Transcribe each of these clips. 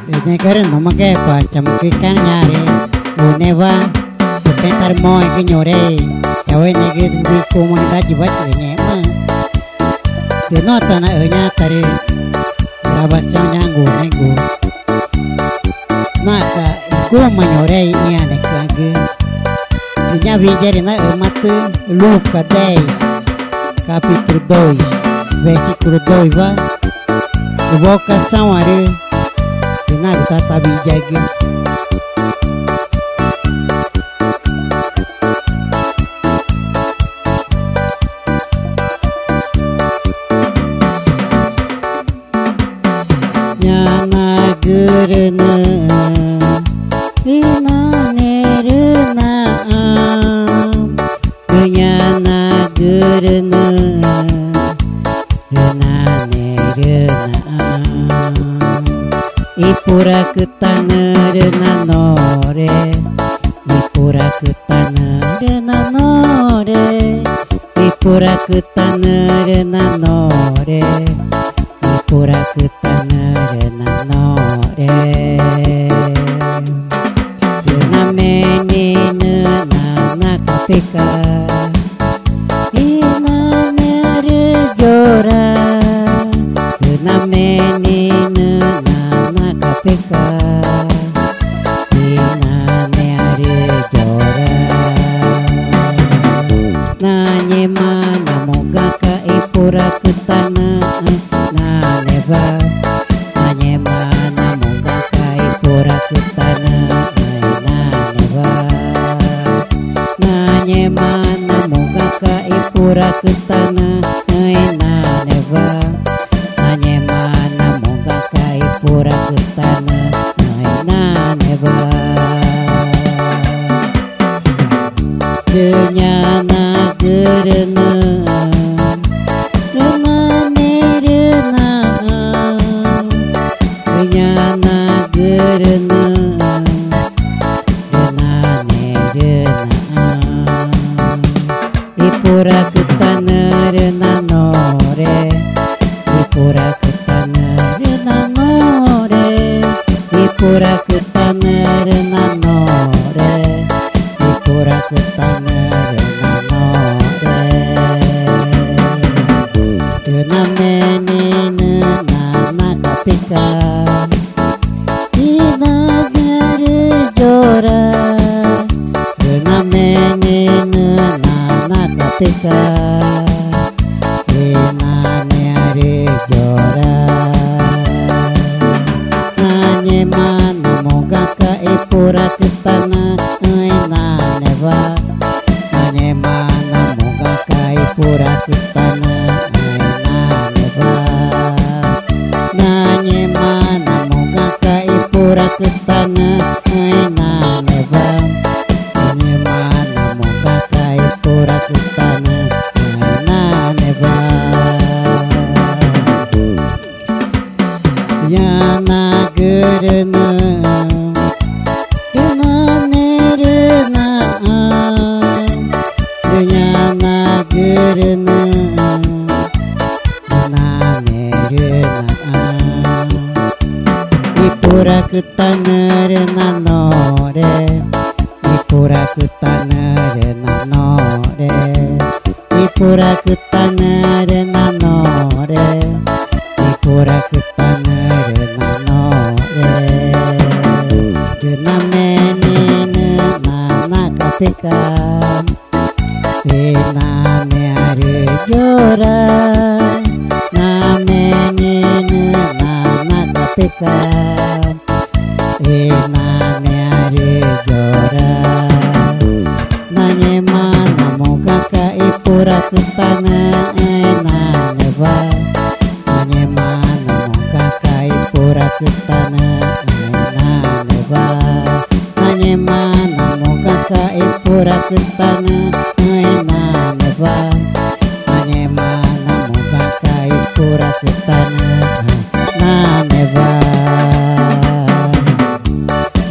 Negara nama ke macam ikan nyari, uneva, pentar mau ikan nyore, cawe negara di komunitas jibat nyema. Di nota na enya tari, rabas nyanggu nenggu. Naka iku menyore ini anek lagi. Nya bijari na matu luka dei, kapitru doi, vesikru doi va, boka sawari. Ina kita tabi jaga. Nyana gerena, ina nerena, nyana gerena, rena nerena. Ipura ketana rena nore, ipura ketana rena nore, ipura ketana rena nore, ipura ketana rena nore. Rena menina nana kapika, ina mere jora, rena menina kapika ina neare jora nanye mana moga ka ipura ketana na neva nanye mana moga ka ipura ketana na neva nanye mana moga ka ipura ketana na neva nanye mana moga ka ipura ketana na neva kenyana gerena rena nerena kenyana gerena rena nerena ipura ketana rena nore ipura ketana rena nore ipura ketana rena nore ipura ketana rena nore rena menina nana kapika ina gare jora rena menina nana kapika ina neare jora nanye mana moga ka ipura ketana na neva nanye mana moga ka ipura ketana na neva nanye mana moga ka ipura ketana na neva nanye mana moga ka ipura ketana na neva yana gerena rena nerena yana gerena rena nerena ipura ketana rena nore ipura ketana rena nore ipura ketana rena nore ipura ketana rena nore rena menina nana kapika ina neare jora na menina nana kapika ina neare jora nanye mana moga ka ipura ketana na neva nanye mana moga ka ipura ketana na neva nanye mana moga ka ipura ketana na neva nanye mana moga ka ipura ketana na neva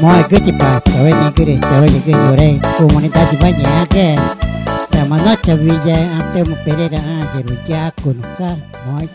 moi cứ chỉ bảo cháu này cứ để cháu này cứ nhiều đây komunitas banyak ke sama nggak cawi jaya ante mau pede dah jadi jakun kan moi